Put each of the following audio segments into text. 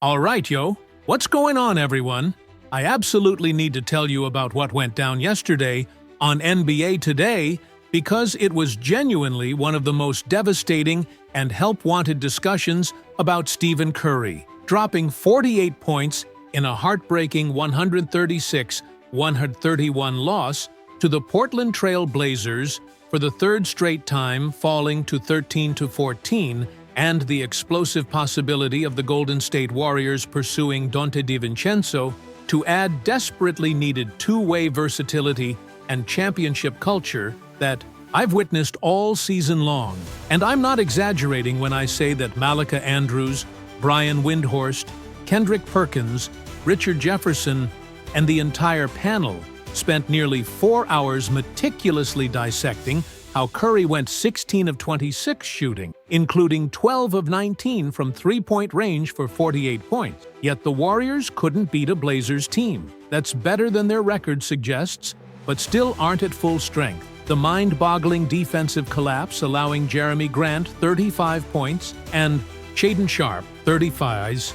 All right, yo. What's going on, everyone? I absolutely need to tell you about what went down yesterday on NBA Today because it was genuinely one of the most devastating and help-wanted discussions about Stephen Curry, dropping 48 points in a heartbreaking 136-131 loss to the Portland Trail Blazers for the third straight time, falling to 13-14, and the explosive possibility of the Golden State Warriors pursuing DiVincenzo to add desperately needed two-way versatility and championship culture that I've witnessed all season long. And I'm not exaggerating when I say that Malika Andrews, Brian Windhorst, Kendrick Perkins, Richard Jefferson, and the entire panel spent nearly 4 hours meticulously dissecting how Curry went 16 of 26 shooting, including 12 of 19 from three-point range for 48 points. Yet the Warriors couldn't beat a Blazers team that's better than their record suggests, but still aren't at full strength. The mind-boggling defensive collapse allowing Jeremy Grant 35 points and Shaedon Sharpe 35,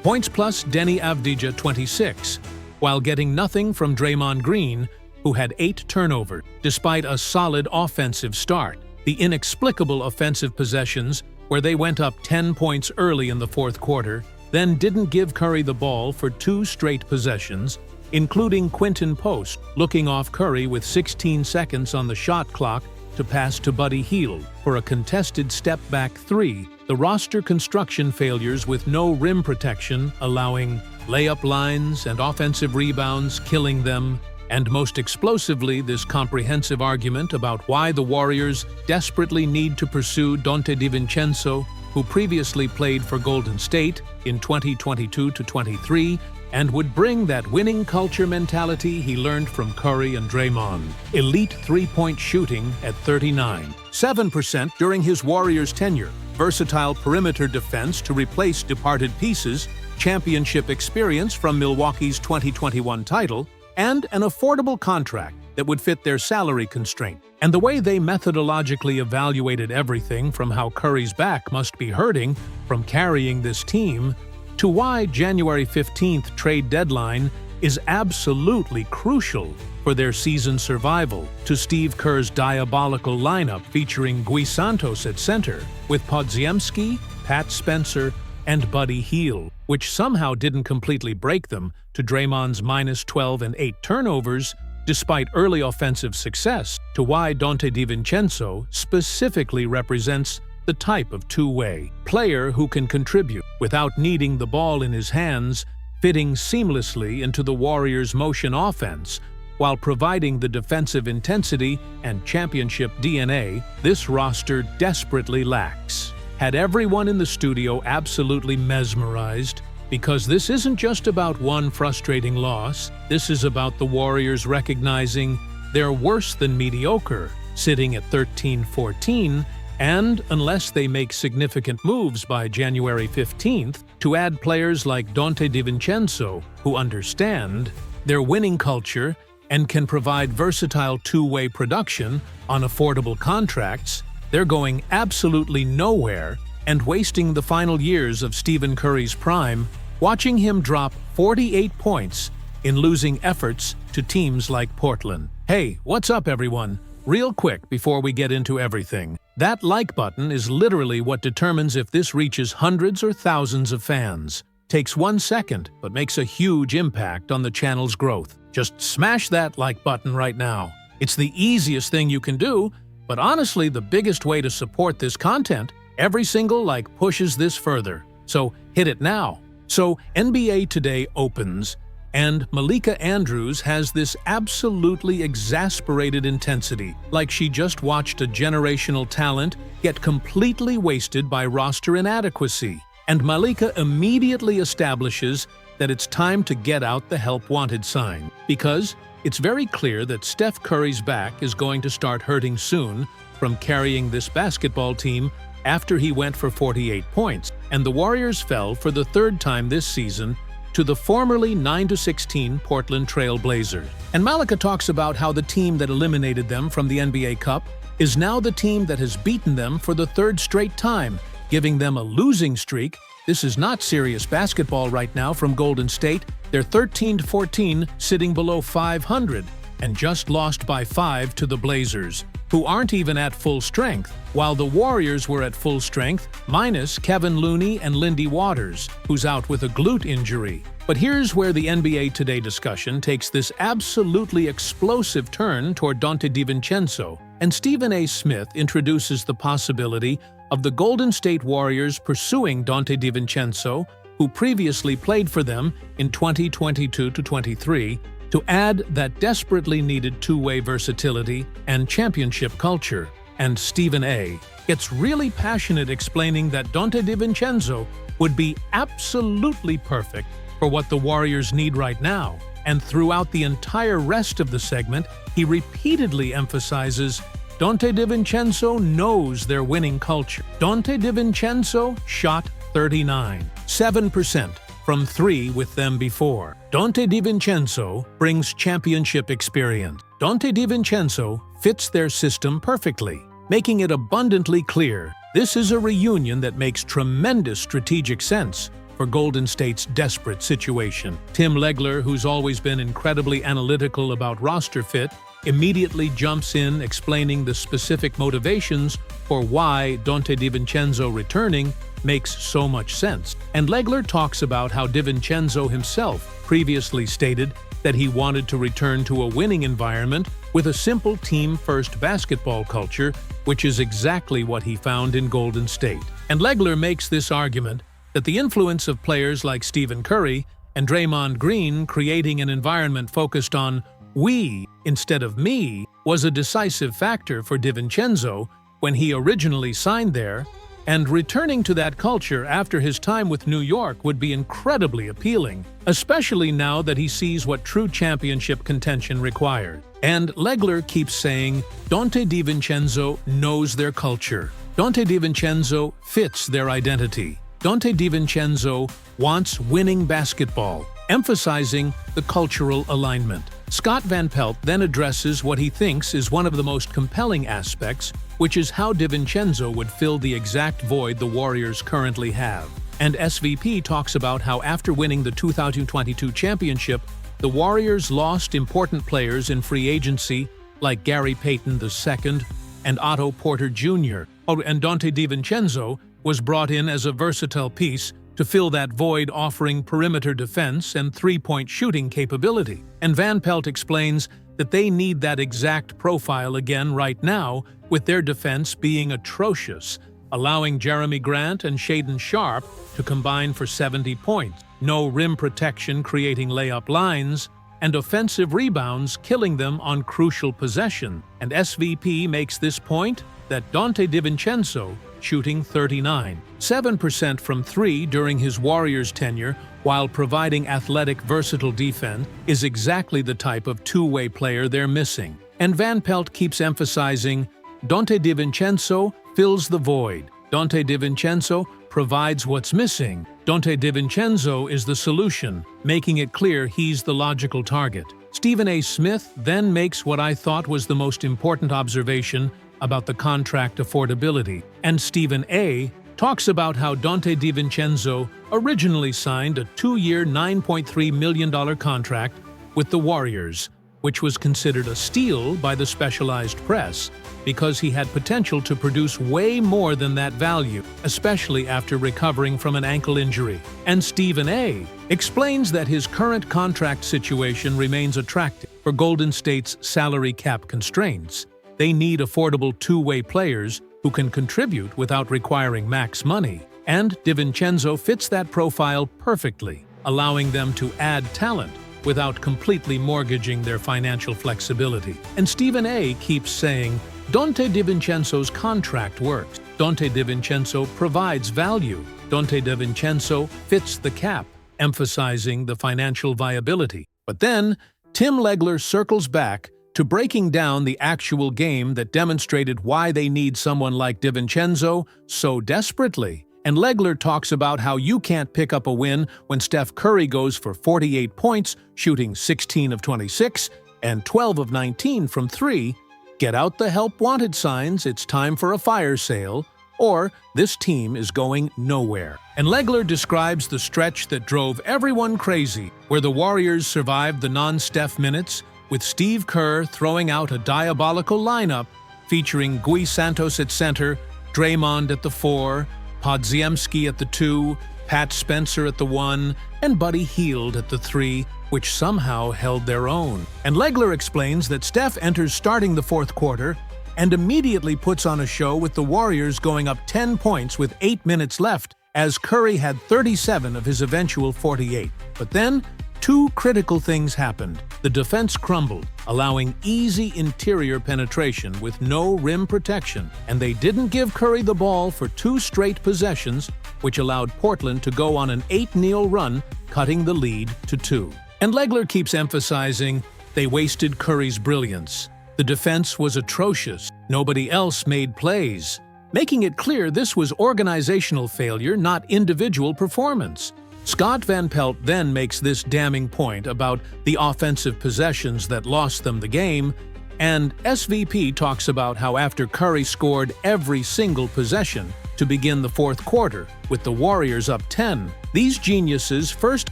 points plus Denny Avdija 26, while getting nothing from Draymond Green, who had 8 turnovers. Despite a solid offensive start, the inexplicable offensive possessions, where they went up 10 points early in the fourth quarter, then didn't give Curry the ball for 2 straight possessions, including Quinton Post looking off Curry with 16 seconds on the shot clock to pass to Buddy Hield for a contested step-back 3. The roster construction failures with no rim protection, allowing layup lines and offensive rebounds, killing them, and most explosively, this comprehensive argument about why the Warriors desperately need to pursue DiVincenzo, who previously played for Golden State in 2022-23 and would bring that winning culture mentality he learned from Curry and Draymond. Elite three-point shooting at 39.7% during his Warriors tenure, versatile perimeter defense to replace departed pieces, championship experience from Milwaukee's 2021 title, and an affordable contract that would fit their salary constraint. And the way they methodologically evaluated everything from how Curry's back must be hurting from carrying this team to why January 15th trade deadline is absolutely crucial for their season survival, to Steve Kerr's diabolical lineup featuring Gui Santos at center, with Podziemski, Pat Spencer, and Buddy Hield, which somehow didn't completely break them, to Draymond's -12 and 8 turnovers, despite early offensive success, to why DiVincenzo specifically represents the type of two-way player who can contribute without needing the ball in his hands, fitting seamlessly into the Warriors' motion offense, while providing the defensive intensity and championship DNA this roster desperately lacks. Had everyone in the studio absolutely mesmerized, because this isn't just about one frustrating loss, this is about the Warriors recognizing they're worse than mediocre, sitting at 13-14, and unless they make significant moves by January 15th to add players like DiVincenzo, who understand their winning culture and can provide versatile two-way production on affordable contracts, they're going absolutely nowhere and wasting the final years of Stephen Curry's prime, watching him drop 48 points in losing efforts to teams like Portland. Hey, what's up, everyone? Real quick before we get into everything, that like button is literally what determines if this reaches hundreds or thousands of fans. Takes 1 second, but makes a huge impact on the channel's growth. Just smash that like button right now. It's the easiest thing you can do, but honestly the biggest way to support this content. Every single like pushes this further, so hit it now. So NBA Today opens, and Malika Andrews has this absolutely exasperated intensity, like she just watched a generational talent get completely wasted by roster inadequacy. And Malika immediately establishes that it's time to get out the help wanted sign, because it's very clear that Steph Curry's back is going to start hurting soon from carrying this basketball team after he went for 48 points, and the Warriors fell for the third time this season to the formerly 9-16 Portland Trail Blazers. And Malika talks about how the team that eliminated them from the NBA Cup is now the team that has beaten them for the third straight time, giving them a losing streak. This is not serious basketball right now from Golden State. They're 13-14, sitting below 500, and just lost by 5 to the Blazers, who aren't even at full strength, while the Warriors were at full strength, minus Kevin Looney and Lindy Waters, who's out with a glute injury. But here's where the NBA Today discussion takes this absolutely explosive turn toward Donte DiVincenzo, and Stephen A. Smith introduces the possibility of the Golden State Warriors pursuing Donte DiVincenzo, who previously played for them in 2022-23, to add that desperately needed two-way versatility and championship culture. And Stephen A. gets really passionate explaining that Donte DiVincenzo would be absolutely perfect for what the Warriors need right now. And throughout the entire rest of the segment, he repeatedly emphasizes Donte DiVincenzo knows their winning culture. Donte DiVincenzo shot 7% from 3 with them before. Donte DiVincenzo brings championship experience. Donte DiVincenzo fits their system perfectly, making it abundantly clear this is a reunion that makes tremendous strategic sense for Golden State's desperate situation. Tim Legler, who's always been incredibly analytical about roster fit, immediately jumps in explaining the specific motivations for why Donte DiVincenzo returning makes so much sense. And Legler talks about how DiVincenzo himself previously stated that he wanted to return to a winning environment with a simple team-first basketball culture, which is exactly what he found in Golden State. And Legler makes this argument that the influence of players like Stephen Curry and Draymond Green creating an environment focused on we instead of me was a decisive factor for DiVincenzo when he originally signed there, and returning to that culture after his time with New York would be incredibly appealing, especially now that he sees what true championship contention required. And Legler keeps saying, Donte DiVincenzo knows their culture. Donte DiVincenzo fits their identity. Donte DiVincenzo wants winning basketball, emphasizing the cultural alignment. Scott Van Pelt then addresses what he thinks is one of the most compelling aspects, which is how DiVincenzo would fill the exact void the Warriors currently have. And SVP talks about how after winning the 2022 championship, the Warriors lost important players in free agency like Gary Payton II and Otto Porter Jr. And Donte DiVincenzo was brought in as a versatile piece to fill that void, offering perimeter defense and three-point shooting capability. And Van Pelt explains that they need that exact profile again right now, with their defense being atrocious, allowing Jeremy Grant and Shaedon Sharpe to combine for 70 points, no rim protection creating layup lines, and offensive rebounds killing them on crucial possession. And SVP makes this point that Donte DiVincenzo shooting 7% from 3 during his Warriors tenure while providing athletic, versatile defense is exactly the type of two-way player they're missing. And Van Pelt keeps emphasizing Donte DiVincenzo fills the void. Donte DiVincenzo provides what's missing. Donte DiVincenzo is the solution, making it clear he's the logical target. Stephen A. Smith then makes what I thought was the most important observation about the contract affordability, and Stephen A. talks about how Donte DiVincenzo originally signed a 2-year, $9.3 million contract with the Warriors, which was considered a steal by the specialized press because he had potential to produce way more than that value, especially after recovering from an ankle injury. And Stephen A. explains that his current contract situation remains attractive for Golden State's salary cap constraints. They need affordable two-way players who can contribute without requiring max money. And DiVincenzo fits that profile perfectly, allowing them to add talent without completely mortgaging their financial flexibility. And Stephen A. keeps saying, Donte DiVincenzo's contract works. Donte DiVincenzo provides value. Donte DiVincenzo fits the cap, emphasizing the financial viability. But then, Tim Legler circles back to breaking down the actual game that demonstrated why they need someone like DiVincenzo so desperately. And Legler talks about how you can't pick up a win when Steph Curry goes for 48 points, shooting 16 of 26 and 12 of 19 from 3. Get out the help wanted signs, it's time for a fire sale. or this team is going nowhere. And Legler describes the stretch that drove everyone crazy, where the Warriors survived the non-Steph minutes, with Steve Kerr throwing out a diabolical lineup featuring Gui Santos at center, Draymond at the 4, Podziemski at the 2, Pat Spencer at the 1, and Buddy Hield at the 3, which somehow held their own. And Legler explains that Steph enters starting the fourth quarter and immediately puts on a show with the Warriors going up 10 points with 8 minutes left, as Curry had 37 of his eventual 48. But then, two critical things happened. The defense crumbled, allowing easy interior penetration with no rim protection, and they didn't give Curry the ball for 2 straight possessions, which allowed Portland to go on an 8-0 run, cutting the lead to 2. And Legler keeps emphasizing they wasted Curry's brilliance. The defense was atrocious. Nobody else made plays, making it clear this was organizational failure, not individual performance. Scott Van Pelt then makes this damning point about the offensive possessions that lost them the game, and SVP talks about how after Curry scored every single possession to begin the fourth quarter, with the Warriors up 10, these geniuses first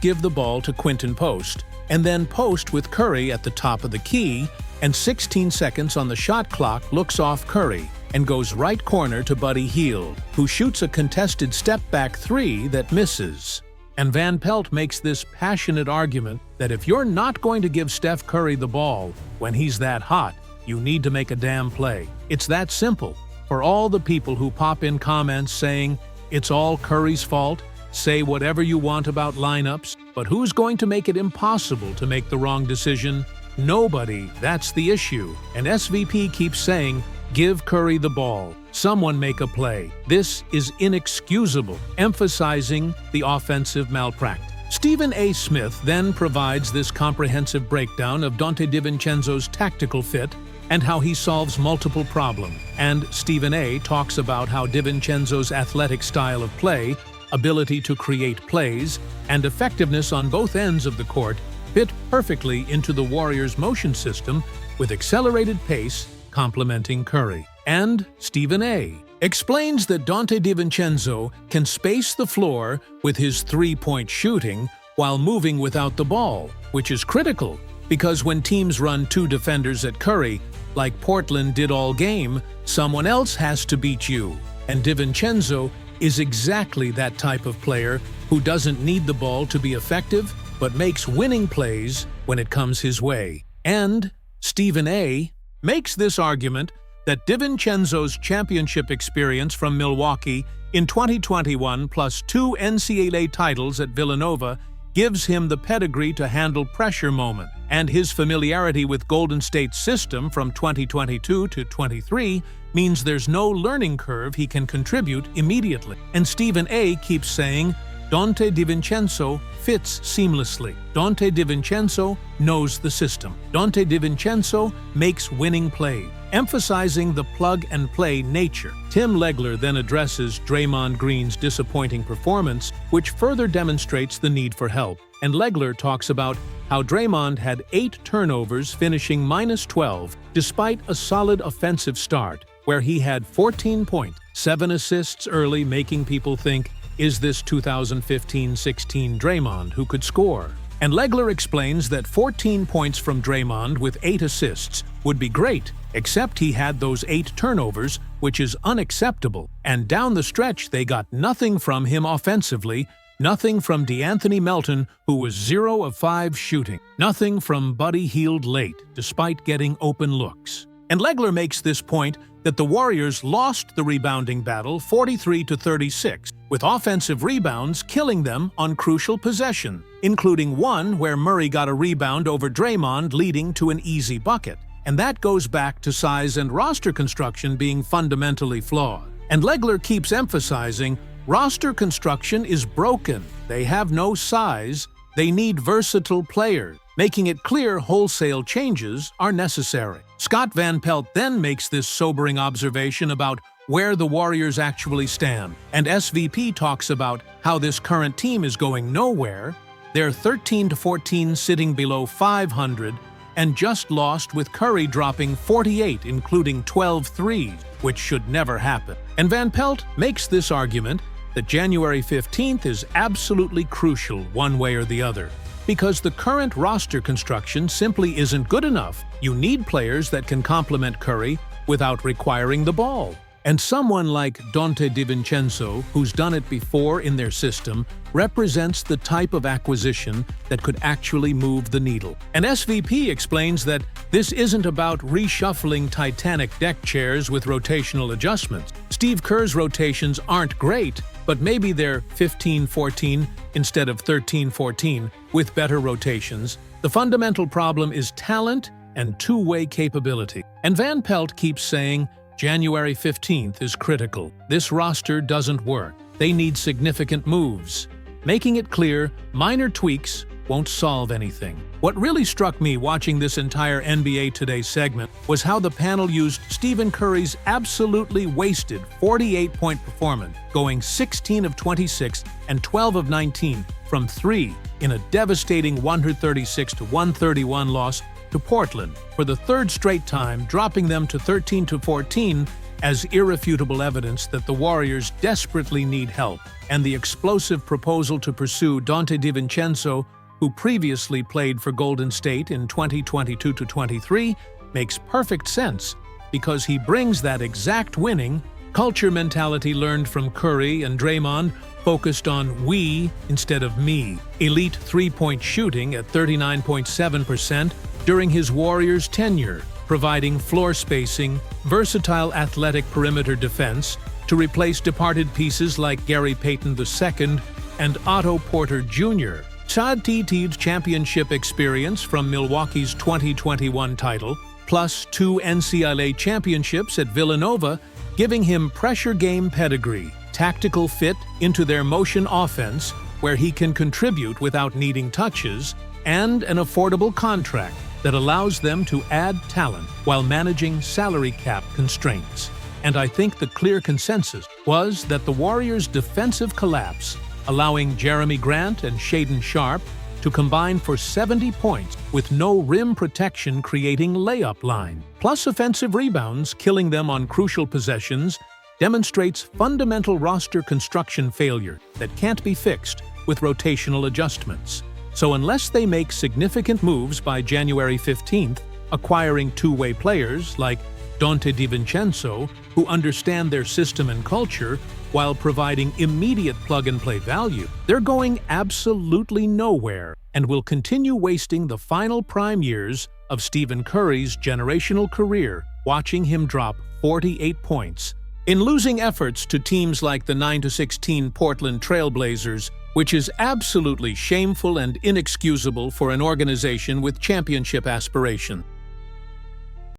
give the ball to Quinton Post, and then Post with Curry at the top of the key, and 16 seconds on the shot clock looks off Curry and goes right corner to Buddy Hield, who shoots a contested step-back 3 that misses. And Van Pelt makes this passionate argument that if you're not going to give Steph Curry the ball when he's that hot, you need to make a damn play. It's that simple. For all the people who pop in comments saying, it's all Curry's fault, say whatever you want about lineups, but who's going to make it impossible to make the wrong decision? Nobody. That's the issue. And SVP keeps saying, give Curry the ball. Someone make a play. This is inexcusable, emphasizing the offensive malpractice. Stephen A. Smith then provides this comprehensive breakdown of Donte DiVincenzo's tactical fit and how he solves multiple problems. And Stephen A. talks about how DiVincenzo's athletic style of play, ability to create plays, and effectiveness on both ends of the court fit perfectly into the Warriors' motion system, with accelerated pace complementing Curry. And Stephen A. explains that Donte DiVincenzo can space the floor with his three-point shooting while moving without the ball, which is critical because when teams run 2 defenders at Curry, like Portland did all game, someone else has to beat you. And DiVincenzo is exactly that type of player who doesn't need the ball to be effective, but makes winning plays when it comes his way. And Stephen A. makes this argument that DiVincenzo's championship experience from Milwaukee in 2021 plus 2 NCAA titles at Villanova gives him the pedigree to handle pressure moment, and his familiarity with Golden State's system from 2022 to 23 means there's no learning curve he can contribute immediately. And Stephen A. keeps saying, Donte DiVincenzo fits seamlessly. Donte DiVincenzo knows the system. Donte DiVincenzo makes winning plays, emphasizing the plug-and-play nature. Tim Legler then addresses Draymond Green's disappointing performance, which further demonstrates the need for help. And Legler talks about how Draymond had 8 turnovers, finishing -12, despite a solid offensive start, where he had 14 points, 7 assists early, making people think, is this 2015-16 Draymond who could score? And Legler explains that 14 points from Draymond with 8 assists would be great, except he had those 8 turnovers, which is unacceptable. And down the stretch, they got nothing from him offensively, nothing from DeAnthony Melton, who was 0 of 5 shooting, nothing from Buddy Hield late, despite getting open looks. And Legler makes this point that the Warriors lost the rebounding battle 43-36, with offensive rebounds killing them on crucial possession, including one where Murray got a rebound over Draymond, leading to an easy bucket. And that goes back to size and roster construction being fundamentally flawed. And Legler keeps emphasizing roster construction is broken. They have no size. They need versatile players, making it clear wholesale changes are necessary. Scott Van Pelt then makes this sobering observation about where the Warriors actually stand, and SVP talks about how this current team is going nowhere. They're 13-14, sitting below 500, and just lost with Curry dropping 48, including 12 threes, which should never happen. And Van Pelt makes this argument that January 15th is absolutely crucial one way or the other, because the current roster construction simply isn't good enough. You need players that can complement Curry without requiring the ball. And someone like DiVincenzo, who's done it before in their system, represents the type of acquisition that could actually move the needle. And SVP explains that this isn't about reshuffling Titanic deck chairs with rotational adjustments. Steve Kerr's rotations aren't great, but maybe they're 15-14 instead of 13-14 with better rotations. The fundamental problem is talent and two-way capability. And Van Pelt keeps saying, January 15th is critical. This roster doesn't work. They need significant moves. Making it clear, minor tweaks won't solve anything. What really struck me watching this entire NBA Today segment was how the panel used Stephen Curry's absolutely wasted 48-point performance, going 16 of 26 and 12 of 19 from 3 in a devastating 136-131 loss to Portland for the third straight time, dropping them to 13-14 as irrefutable evidence that the Warriors desperately need help. And the explosive proposal to pursue DiVincenzo, who previously played for Golden State in 2022-23, makes perfect sense because he brings that exact winning culture mentality learned from Curry and Draymond, focused on we instead of me. Elite three-point shooting at 39.7% during his Warriors tenure, providing floor spacing, versatile athletic perimeter defense to replace departed pieces like Gary Payton II and Otto Porter Jr. Chad Tite's championship experience from Milwaukee's 2021 title, plus 2 NCAA championships at Villanova, giving him pressure game pedigree, tactical fit into their motion offense where he can contribute without needing touches, and an affordable contract that allows them to add talent while managing salary cap constraints. And I think the clear consensus was that the Warriors' defensive collapse, allowing Jeremy Grant and Shaedon Sharpe to combine for 70 points with no rim protection creating layup line, plus offensive rebounds killing them on crucial possessions, demonstrates fundamental roster construction failure that can't be fixed with rotational adjustments. So unless they make significant moves by January 15th, acquiring two-way players like DiVincenzo, who understand their system and culture, while providing immediate plug-and-play value, they're going absolutely nowhere and will continue wasting the final prime years of Stephen Curry's generational career, watching him drop 48 points in losing efforts to teams like the 9-16 Portland Trail Blazers, which is absolutely shameful and inexcusable for an organization with championship aspirations.